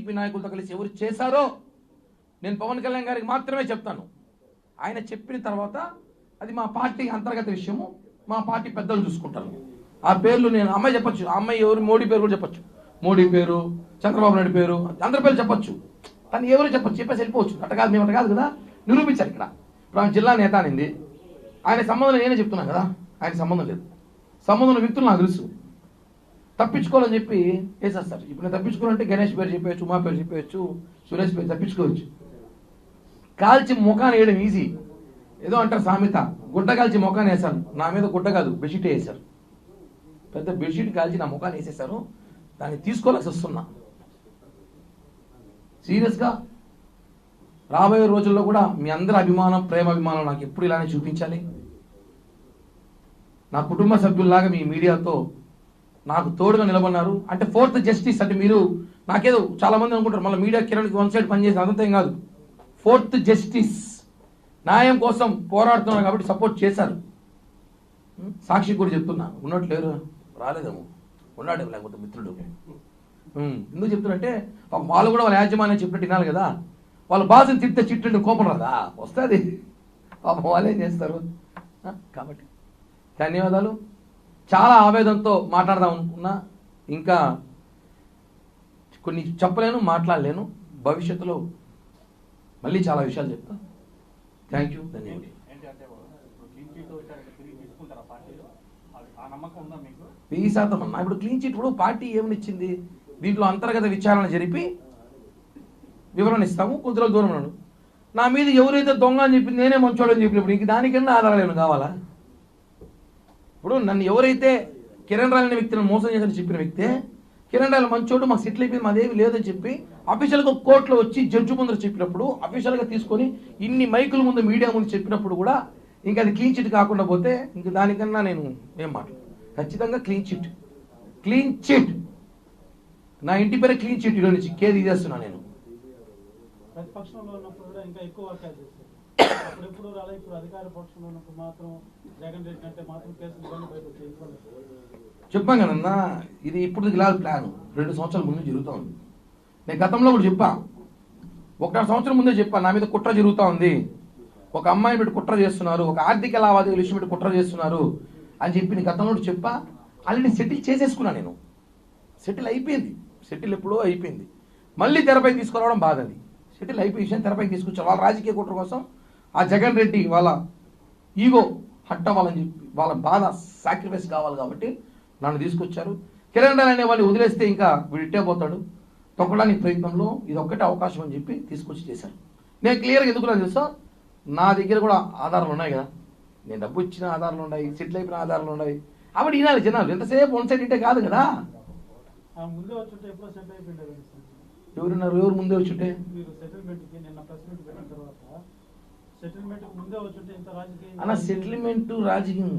TDP నాయకులతో కలిసి ఎవరు చేశారో నేను పవన్ కళ్యాణ్ గారికి మాత్రమే చెప్తాను. ఆయన చెప్పిన తర్వాత అది మా పార్టీ అంతర్గత విషయము, మా పార్టీ పెద్దలు చూసుకుంటారు. ఆ పేర్లు నేను అమ్మాయి చెప్పొచ్చు, ఆ అమ్మాయి ఎవరు, మోడీ పేరు కూడా చెప్పొచ్చు, మోడీ పేరు, చంద్రబాబు నాయుడు పేరు, అందరి పేరు చెప్పొచ్చు. కానీ ఎవరు చెప్పొచ్చు, చెప్పేసి వెళ్ళిపోవచ్చు. అట్ట కాదు, మేము అట్ట కాదు కదా, నిరూపించారు. ఇక్కడ ఇప్పుడు ఆమె జిల్లా నేత అనింది, ఆయన సంబంధం నేనే చెప్తున్నాను కదా, ఆయన సంబంధం లేదు. సంబంధం ఉన్న వ్యక్తులు నాకు తెలుసు. తప్పించుకోవాలని చెప్పి వేసేస్తారు. ఇప్పుడు నేను తప్పించుకోవాలంటే గణేష్ పేరు చెప్పేయచ్చు, ఉమా పేరు చెప్పేయచ్చు, సురేష్ పేరు తప్పించుకోవచ్చు. కాల్చి ముఖాన్ని వేయడం ఈజీ. ఏదో అంటారు సామెత, గుడ్డ కాల్చి ముఖాన్ని వేశారు. నా మీద గుడ్డ కాదు, బెడ్షీట్ వేసారు. పెద్ద బెడ్షీట్ కాల్చి నా ముఖాన్ని వేసేసారు. దాన్ని తీసుకోవాల్సి వస్తున్నా. సీరియస్గా రాబోయే రోజుల్లో కూడా మీ అందరి అభిమానం, ప్రేమాభిమానం నాకు ఎప్పుడు ఇలానే చూపించాలి. నా కుటుంబ సభ్యుల్లాగా మీ మీడియాతో నాకు తోడుగా నిలబడినారు. అంటే ఫోర్త్ జస్టిస్ అంటే మీరు నాకేదో చాలా మంది అనుకుంటారు మళ్ళీ మీడియా కిరణ్కి వన్ సైడ్ పనిచేసి, అదంతా ఏం కాదు. ఫోర్త్ జస్టిస్ న్యాయం కోసం పోరాడుతున్నారు కాబట్టి సపోర్ట్ చేశారు. సాక్షి కూడా చెప్తున్నా, ఉన్నట్టు లేరు, రాలేదేమో, ఉన్నాడు లేకపోతే మిత్రుడు. ఎందుకు చెప్తున్నంటే వాళ్ళు కూడా వాళ్ళ యాజమాన్యం చెప్పినట్టు వినాలి కదా. వాళ్ళు బాధను తిట్టే చిట్టు కోపం రాదా, వస్తుంది. పాపం వాళ్ళేం చేస్తారు. కాబట్టి ధన్యవాదాలు. చాలా ఆవేదనతో మాట్లాడదాం అనుకున్నా, ఇంకా కొన్ని చెప్పలేను, మాట్లాడలేను. భవిష్యత్తులో మళ్ళీ చాలా విషయాలు చెప్తా. థ్యాంక్ యూ, ధన్యవాదాలు. 1000% అన్నా. ఇప్పుడు క్లీన్ చిట్ ఇప్పుడు పార్టీ ఏమనిచ్చింది, దీంట్లో అంతర్గత విచారణ జరిపి వివరణ ఇస్తాము. కొద్ది రోజులు దూరం ఉన్నాడు. నా మీద ఎవరైతే దొంగ అని చెప్పి నేనే మంచోడని చెప్పినప్పుడు ఇంక దానికన్నా ఆధారాలు కావాలా? ఇప్పుడు నన్ను ఎవరైతే కిరణ్ రాయల్ అనే వ్యక్తిని మోసం చేశారని చెప్పిన వ్యక్తే, కిరణ్ రాయల్ మంచోడు, మాకు సెటిల్ అయిపోయింది, మాదేమి లేదని చెప్పి అఫీషియల్గా కోర్టులో వచ్చి జడ్జి ముందర చెప్పినప్పుడు, అఫీషియల్గా తీసుకొని ఇన్ని మైకుల ముందు మీడియా ముందు చెప్పినప్పుడు కూడా ఇంకా అది క్లీన్ చిట్ కాకుండా పోతే ఇంక దానికన్నా నేను ఏం మాట్లాడు. ఖచ్చితంగా క్లీన్ చిట్, క్లీన్ చిట్. నా ఇంటి పేరే క్లీన్ చిట్. ఈరోజు నుంచి కేర్ తీసేస్తున్నా నేను. ప్రతిపక్షంలో ఉన్నప్పుడు కూడా ఇంకా ఎక్కువ వర్క్ చేస్తారు. అప్పుడెప్పుడు రాలే, ఇప్పుడు అధికార పక్షంలో ఉన్నప్పుడు మాత్రం జగన్ రెడ్డి అంటే మాత్రం కేసులు బయటకు చెప్పాం కదన్నా, ఇది ఇప్పుడు ఇలా ప్లాన్ 2 సంవత్సరాల ముందు జరుగుతూ ఉంది. నేను గతంలో కూడా చెప్పా, 1.5 సంవత్సరం ముందే చెప్పా, నా మీద కుట్ర జరుగుతూ ఉంది, ఒక అమ్మాయిని పెట్టి కుట్ర చేస్తున్నారు, ఒక ఆర్థిక లావాదేవీల విషయం పెట్టి కుట్ర చేస్తున్నారు అని చెప్పి నేను గతంలో చెప్పా. ఆల్రెడీ సెటిల్ చేసేసుకున్నా నేను. సెటిల్ అయిపోయింది. సెటిల్ ఎప్పుడో అయిపోయింది. మళ్ళీ తెరపై తీసుకురావడం బాధ. అది సెటిల్ అయిపోయి విషయం తెరపైకి తీసుకొచ్చారు. వాళ్ళ రాజకీయ కుట్ర కోసం ఆ జగన్ రెడ్డి వాళ్ళ ఈగో హట్ అవ్వాలని చెప్పి, వాళ్ళ బాధ సాక్రిఫైస్ కావాలి కాబట్టి నన్ను తీసుకొచ్చారు. కిరణ్ రాయల్ అనే వాళ్ళు వదిలేస్తే ఇంకా వీడిట్టే పోతాడు. తొక్కడానికి ప్రయత్నంలో ఇది ఒక్కటే అవకాశం అని చెప్పి తీసుకొచ్చి చేశారు. నేను క్లియర్గా ఎందుకు తెలుసా, నా దగ్గర కూడా ఆధారాలు ఉన్నాయి కదా. నేను డబ్బు ఇచ్చిన ఆధారాలు ఉన్నాయి, సెటిల్ అయిపోయిన ఆధారాలు ఉన్నాయి. అప్పుడు వినాలి జనాలు. ఎంతసేపు వన్ సైడ్ ఇంటే కాదు కదా. ఎవరున్నారు, ఎవరు ముందే వచ్చుంటే? అన్న సెటిల్మెంట్ రాజకీయం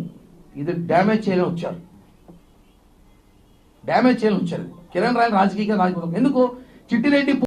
ఇది డ్యామేజ్ చేయలే వచ్చారు. డ్యామేజ్ చేయలే వచ్చారు. కిరణ్ రాయల్ రాజకీయంగా రాజకీయం ఎందుకు చిట్టిరెడ్డి